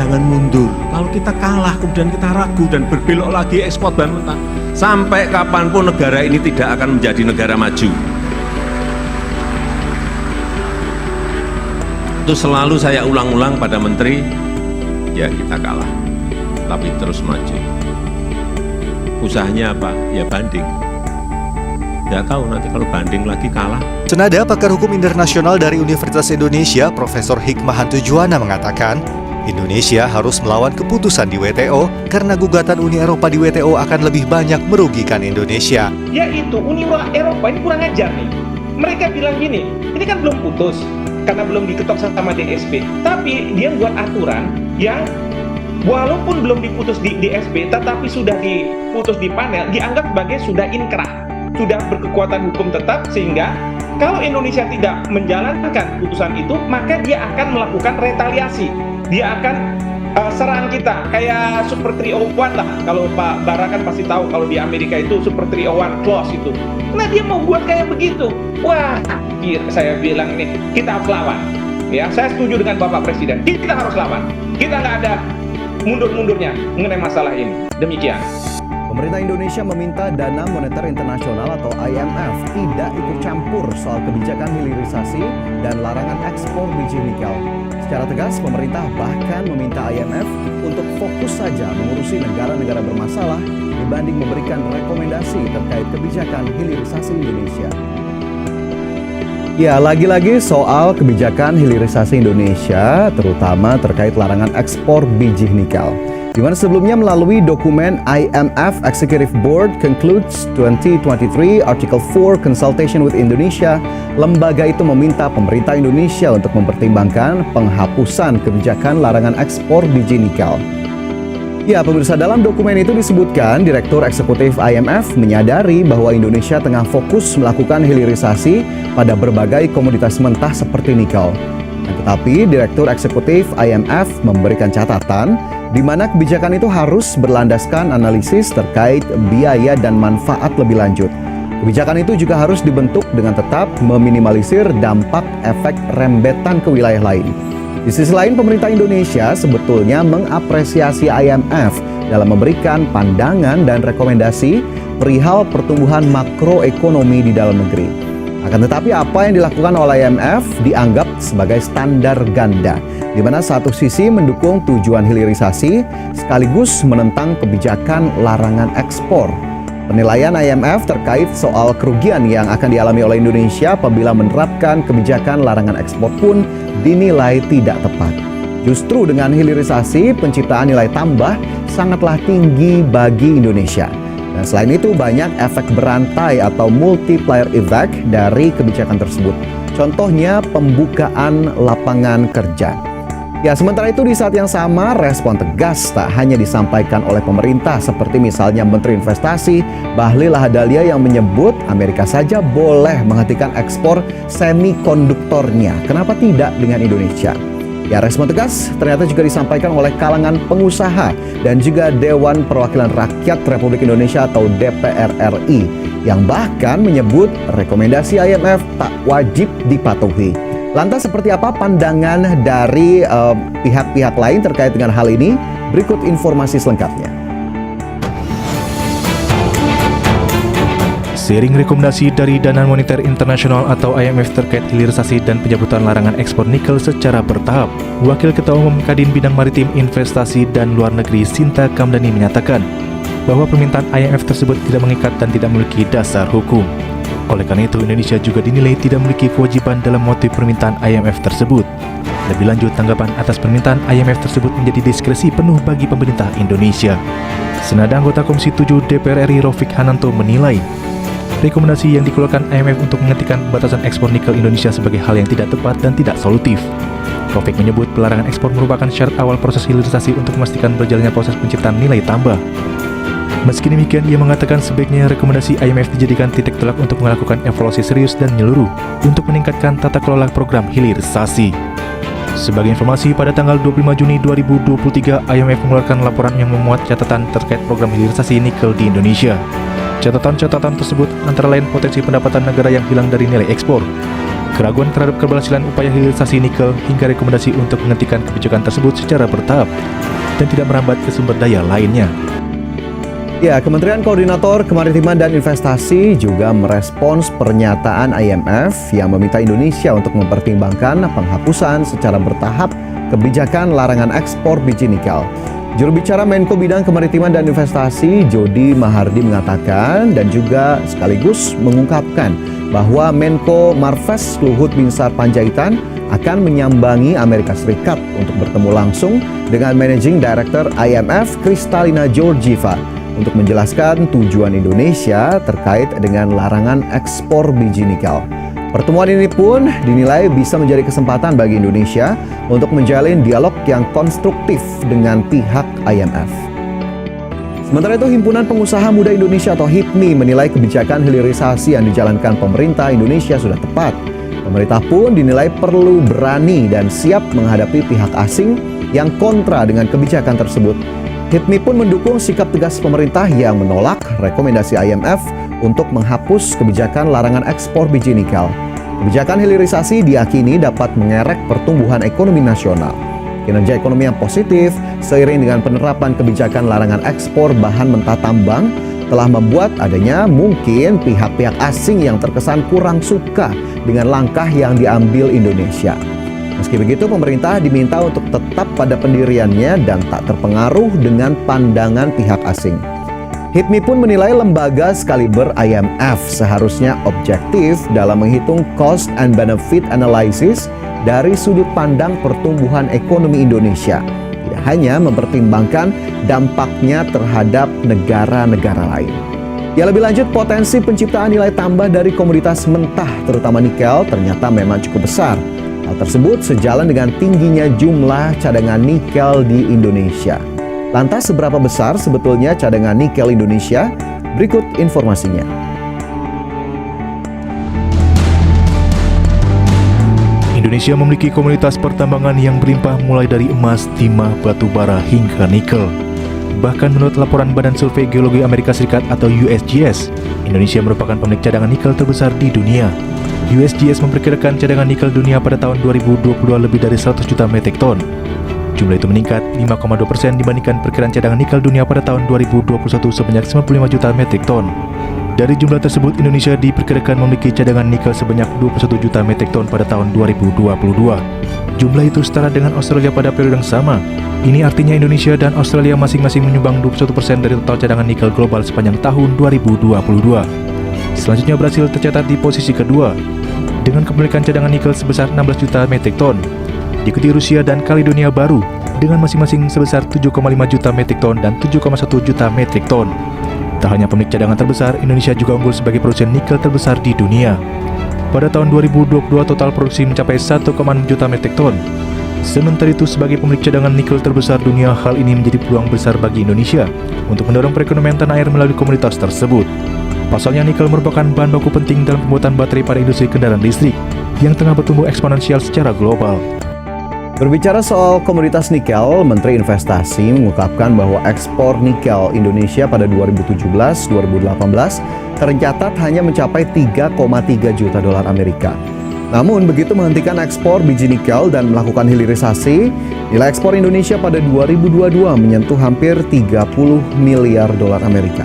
jangan mundur. Kalau kita kalah, kemudian kita ragu dan berbelok lagi ekspor bahan mentah, sampai kapanpun negara ini tidak akan menjadi negara maju. Itu selalu saya ulang-ulang pada menteri, ya kita kalah, tapi terus maju. Usahanya apa? Ya banding. Nggak tahu nanti kalau banding lagi kalah. Senada pakar hukum internasional dari Universitas Indonesia, Profesor Hikmahanto Juwana mengatakan, Indonesia harus melawan keputusan di WTO karena gugatan Uni Eropa di WTO akan lebih banyak merugikan Indonesia. Yaitu Uni Eropa ini kurang ajar nih. Mereka bilang gini, ini kan belum putus karena belum diketok sama DSP. Tapi dia buat aturan yang walaupun belum diputus di DSP, tetapi sudah diputus di panel, dianggap sebagai sudah inkrah, sudah berkekuatan hukum tetap, sehingga kalau Indonesia tidak menjalankan putusan itu, maka dia akan melakukan retaliasi. Dia akan serang kita, kayak Super 301 lah. Kalau Pak Bara kan pasti tahu kalau di Amerika itu Super 301 clause itu. Nah dia mau buat kayak begitu. Wah, saya bilang ini, kita harus lawan. Ya, saya setuju dengan Bapak Presiden. Kita harus lawan. Kita nggak ada mundur-mundurnya mengenai masalah ini. Demikian. Pemerintah Indonesia meminta Dana Moneter Internasional atau IMF tidak ikut campur soal kebijakan hilirisasi dan larangan ekspor biji nikel. Secara tegas, pemerintah bahkan meminta IMF untuk fokus saja mengurusi negara-negara bermasalah dibanding memberikan rekomendasi terkait kebijakan hilirisasi Indonesia. Ya, lagi-lagi soal kebijakan hilirisasi Indonesia, terutama terkait larangan ekspor biji nikel. Di mana sebelumnya melalui dokumen IMF Executive Board Concludes 2023 Article 4 Consultation with Indonesia, lembaga itu meminta pemerintah Indonesia untuk mempertimbangkan penghapusan kebijakan larangan ekspor biji nikel. Ya, pemirsa, dalam dokumen itu disebutkan Direktur Eksekutif IMF menyadari bahwa Indonesia tengah fokus melakukan hilirisasi pada berbagai komoditas mentah seperti nikel. Tetapi Direktur Eksekutif IMF memberikan catatan di mana kebijakan itu harus berlandaskan analisis terkait biaya dan manfaat lebih lanjut. Kebijakan itu juga harus dibentuk dengan tetap meminimalisir dampak efek rembetan ke wilayah lain. Di sisi lain, pemerintah Indonesia sebetulnya mengapresiasi IMF dalam memberikan pandangan dan rekomendasi perihal pertumbuhan makroekonomi di dalam negeri. Akan tetapi apa yang dilakukan oleh IMF dianggap sebagai standar ganda, di mana satu sisi mendukung tujuan hilirisasi sekaligus menentang kebijakan larangan ekspor. Penilaian IMF terkait soal kerugian yang akan dialami oleh Indonesia apabila menerapkan kebijakan larangan ekspor pun dinilai tidak tepat. Justru dengan hilirisasi, penciptaan nilai tambah sangatlah tinggi bagi Indonesia. Dan selain itu banyak efek berantai atau multiplier effect dari kebijakan tersebut. Contohnya pembukaan lapangan kerja. Ya, sementara itu di saat yang sama respon tegas tak hanya disampaikan oleh pemerintah seperti misalnya Menteri Investasi Bahlil Lahadalia yang menyebut Amerika saja boleh menghentikan ekspor semikonduktornya. Kenapa tidak dengan Indonesia? Ya, respon tegas ternyata juga disampaikan oleh kalangan pengusaha dan juga Dewan Perwakilan Rakyat Republik Indonesia atau DPR RI yang bahkan menyebut rekomendasi IMF tak wajib dipatuhi. Lantas seperti apa pandangan dari pihak-pihak lain terkait dengan hal ini? Berikut informasi selengkapnya. Seiring rekomendasi dari Dana Moneter Internasional atau IMF terkait hilirisasi dan pencabutan larangan ekspor nikel secara bertahap, Wakil Ketua Umum Kadin Bidang Maritim Investasi dan Luar Negeri Sinta Kamdani menyatakan bahwa permintaan IMF tersebut tidak mengikat dan tidak memiliki dasar hukum. Oleh karena itu, Indonesia juga dinilai tidak memiliki kewajiban dalam motif permintaan IMF tersebut. Lebih lanjut, tanggapan atas permintaan IMF tersebut menjadi diskresi penuh bagi pemerintah Indonesia. Senada anggota Komisi 7 DPR RI Raufik Hananto menilai rekomendasi yang dikeluarkan IMF untuk menghentikan pembatasan ekspor nikel Indonesia sebagai hal yang tidak tepat dan tidak solutif. Raufik menyebut pelarangan ekspor merupakan syarat awal proses hilirisasi untuk memastikan berjalannya proses penciptaan nilai tambah. Meski demikian, ia mengatakan sebaiknya rekomendasi IMF dijadikan titik tolak untuk melakukan evaluasi serius dan menyeluruh untuk meningkatkan tata kelola program hilirisasi. Sebagai informasi, pada tanggal 25 Juni 2023, IMF mengeluarkan laporan yang memuat catatan terkait program hilirisasi nikel di Indonesia. Catatan-catatan tersebut antara lain potensi pendapatan negara yang hilang dari nilai ekspor, keraguan terhadap keberhasilan upaya hilirisasi nikel hingga rekomendasi untuk menghentikan kebijakan tersebut secara bertahap dan tidak merambat ke sumber daya lainnya. Ya, Kementerian Koordinator Kemaritiman dan Investasi juga merespons pernyataan IMF yang meminta Indonesia untuk mempertimbangkan penghapusan secara bertahap kebijakan larangan ekspor biji nikel. Juru bicara Menko Bidang Kemaritiman dan Investasi, Jody Mahardi mengatakan dan juga sekaligus mengungkapkan bahwa Menko Marves Luhut Binsar Panjaitan akan menyambangi Amerika Serikat untuk bertemu langsung dengan Managing Director IMF Kristalina Georgieva untuk menjelaskan tujuan Indonesia terkait dengan larangan ekspor biji nikel. Pertemuan ini pun dinilai bisa menjadi kesempatan bagi Indonesia untuk menjalin dialog yang konstruktif dengan pihak IMF. Sementara itu, Himpunan Pengusaha Muda Indonesia atau HIPMI menilai kebijakan hilirisasi yang dijalankan pemerintah Indonesia sudah tepat. Pemerintah pun dinilai perlu berani dan siap menghadapi pihak asing yang kontra dengan kebijakan tersebut. HIPMI pun mendukung sikap tegas pemerintah yang menolak rekomendasi IMF untuk menghapus kebijakan larangan ekspor biji nikel. Kebijakan hilirisasi diyakini dapat mengerek pertumbuhan ekonomi nasional. Kinerja ekonomi yang positif seiring dengan penerapan kebijakan larangan ekspor bahan mentah tambang telah membuat adanya mungkin pihak-pihak asing yang terkesan kurang suka dengan langkah yang diambil Indonesia. Meski begitu, pemerintah diminta untuk tetap pada pendiriannya dan tak terpengaruh dengan pandangan pihak asing. HIPMI pun menilai lembaga sekaliber IMF seharusnya objektif dalam menghitung cost and benefit analysis dari sudut pandang pertumbuhan ekonomi Indonesia, tidak hanya mempertimbangkan dampaknya terhadap negara-negara lain. Ya, lebih lanjut, potensi penciptaan nilai tambah dari komoditas mentah terutama nikel ternyata memang cukup besar. Hal tersebut sejalan dengan tingginya jumlah cadangan nikel di Indonesia. Lantas seberapa besar sebetulnya cadangan nikel Indonesia? Berikut informasinya. Indonesia memiliki komoditas pertambangan yang berlimpah mulai dari emas, timah, batu bara hingga nikel. Bahkan menurut laporan Badan Survei Geologi Amerika Serikat atau USGS, Indonesia merupakan pemilik cadangan nikel terbesar di dunia. USGS memperkirakan cadangan nikel dunia pada tahun 2022 lebih dari 100 juta metrik ton. Jumlah itu meningkat 5,2% dibandingkan perkiraan cadangan nikel dunia pada tahun 2021 sebanyak 95 juta metrik ton. Dari jumlah tersebut, Indonesia diperkirakan memiliki cadangan nikel sebanyak 21 juta metrik ton pada tahun 2022. Jumlah itu setara dengan Australia pada periode yang sama. Ini artinya Indonesia dan Australia masing-masing menyumbang 21% dari total cadangan nikel global sepanjang tahun 2022. Selanjutnya Brasil tercatat di posisi kedua dengan kepemilikan cadangan nikel sebesar 16 juta metrik ton. Diikuti Rusia dan Kaledonia Baru dengan masing-masing sebesar 7,5 juta metrik ton dan 7,1 juta metrik ton. Tak hanya pemilik cadangan terbesar, Indonesia juga unggul sebagai produsen nikel terbesar di dunia. Pada tahun 2022 total produksi mencapai 1,6 juta metrik ton. Sementara itu, sebagai pemilik cadangan nikel terbesar dunia, hal ini menjadi peluang besar bagi Indonesia untuk mendorong perekonomian tanah air melalui komoditas tersebut. Pasalnya, nikel merupakan bahan baku penting dalam pembuatan baterai pada industri kendaraan listrik yang tengah bertumbuh eksponensial secara global. Berbicara soal komoditas nikel, Menteri Investasi mengungkapkan bahwa ekspor nikel Indonesia pada 2017-2018 tercatat hanya mencapai 3,3 juta dolar Amerika. Namun, begitu menghentikan ekspor biji nikel dan melakukan hilirisasi, nilai ekspor Indonesia pada 2022 menyentuh hampir 30 miliar dolar Amerika.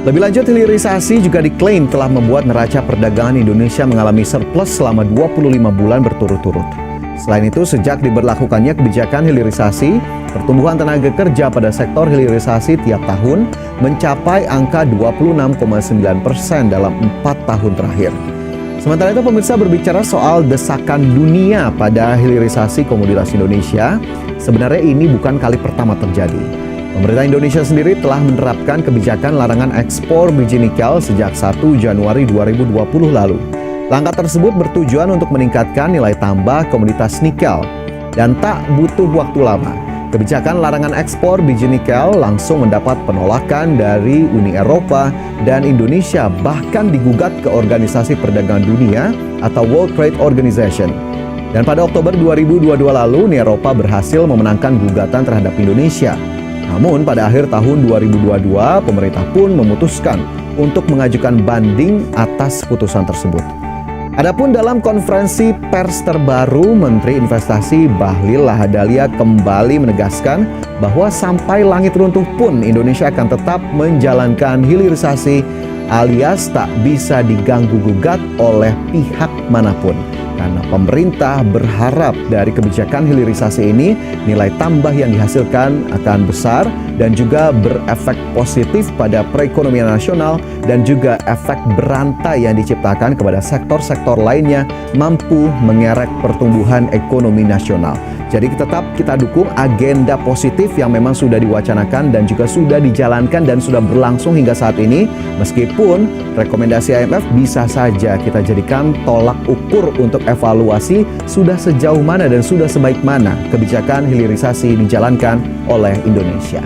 Lebih lanjut, hilirisasi juga diklaim telah membuat neraca perdagangan Indonesia mengalami surplus selama 25 bulan berturut-turut. Selain itu, sejak diberlakukannya kebijakan hilirisasi, pertumbuhan tenaga kerja pada sektor hilirisasi tiap tahun mencapai angka 26,9% dalam 4 tahun terakhir. Sementara itu, pemirsa, berbicara soal desakan dunia pada hilirisasi komoditas Indonesia, sebenarnya ini bukan kali pertama terjadi. Pemerintah Indonesia sendiri telah menerapkan kebijakan larangan ekspor biji nikel sejak 1 Januari 2020 lalu. Langkah tersebut bertujuan untuk meningkatkan nilai tambah komoditas nikel dan tak butuh waktu lama. Kebijakan larangan ekspor biji nikel langsung mendapat penolakan dari Uni Eropa dan Indonesia bahkan digugat ke Organisasi Perdagangan Dunia atau World Trade Organization. Dan pada Oktober 2022 lalu, Uni Eropa berhasil memenangkan gugatan terhadap Indonesia. Namun pada akhir tahun 2022, pemerintah pun memutuskan untuk mengajukan banding atas putusan tersebut. Adapun dalam konferensi pers terbaru, Menteri Investasi Bahlil Lahadalia kembali menegaskan bahwa sampai langit runtuh pun Indonesia akan tetap menjalankan hilirisasi alias tak bisa diganggu-gugat oleh pihak manapun. Karena pemerintah berharap dari kebijakan hilirisasi ini nilai tambah yang dihasilkan akan besar dan juga berefek positif pada perekonomian nasional dan juga efek berantai yang diciptakan kepada sektor-sektor lainnya mampu mengerek pertumbuhan ekonomi nasional. Jadi tetap kita dukung agenda positif yang memang sudah diwacanakan dan juga sudah dijalankan dan sudah berlangsung hingga saat ini. Meskipun rekomendasi IMF bisa saja kita jadikan tolak ukur untuk evaluasi sudah sejauh mana dan sudah sebaik mana kebijakan hilirisasi dijalankan oleh Indonesia.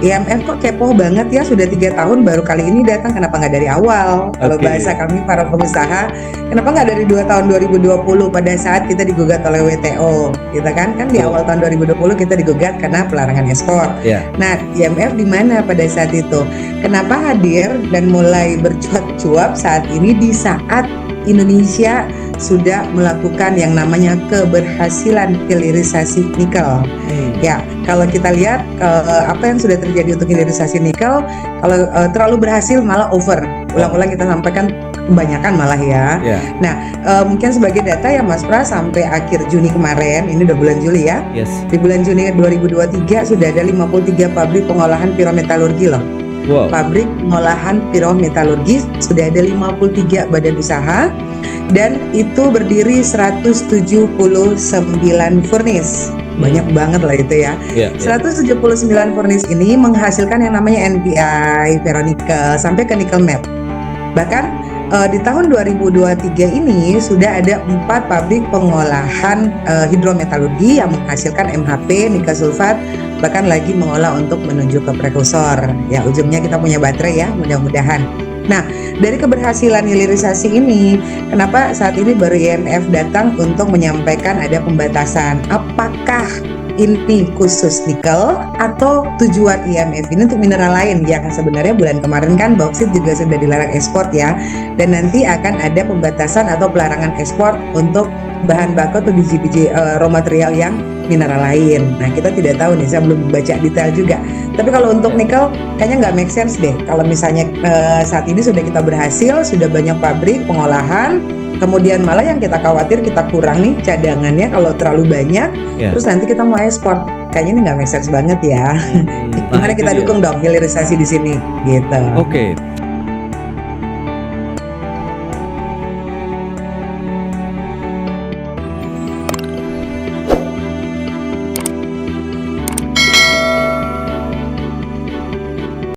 IMF kok kepo banget ya, sudah 3 tahun baru kali ini datang, kenapa nggak dari awal? Kalau bahasa kami para pengusaha, kenapa nggak dari 2 tahun 2020 pada saat kita digugat oleh WTO, kita kan di awal tahun 2020 kita digugat karena pelarangan ekspor. Nah, IMF di mana pada saat itu? Kenapa hadir dan mulai bercuap-cuap saat ini di saat Indonesia sudah melakukan yang namanya keberhasilan hilirisasi nikel. Ya, kalau kita lihat apa yang sudah terjadi untuk hilirisasi nikel, kalau terlalu berhasil malah over. Ulang-ulang kita sampaikan kebanyakan malah ya. Nah, mungkin sebagai data ya Mas Pras, sampai akhir Juni kemarin, ini udah bulan Juli ya. Di bulan Juni 2023 sudah ada 53 pabrik pengolahan pirometalurgi loh. Pabrik pengolahan pirometalurgi sudah ada 53 badan usaha dan itu berdiri 179 furnace. Banyak banget lah itu ya. 179 furnace ini menghasilkan yang namanya NPI, ferronikel sampai ke nickel matte. Bahkan di tahun 2023 ini sudah ada 4 pabrik pengolahan hidrometalurgi yang menghasilkan MHP, nikel sulfat, bahkan lagi mengolah untuk menuju ke prekursor. Ya, ujungnya kita punya baterai ya, mudah-mudahan. Nah, dari keberhasilan hilirisasi ini, kenapa saat ini baru IMF datang untuk menyampaikan ada pembatasan? Apakah ini khusus nikel atau tujuan IMF ini untuk mineral lain yang sebenarnya bulan kemarin kan bauksit juga sudah dilarang ekspor ya, dan nanti akan ada pembatasan atau pelarangan ekspor untuk bahan baku atau biji-biji raw material yang mineral lain. Nah, kita tidak tahu nih, saya belum baca detail juga. Tapi kalau untuk nikel kayaknya nggak make sense deh. Kalau misalnya saat ini sudah kita berhasil, sudah banyak pabrik pengolahan, kemudian malah yang kita khawatir kita kurang nih cadangannya kalau terlalu banyak, terus nanti kita mau ekspor. Kayaknya ini nggak make sense banget ya. Gimana kita dukung dong hilirisasi di sini gitu.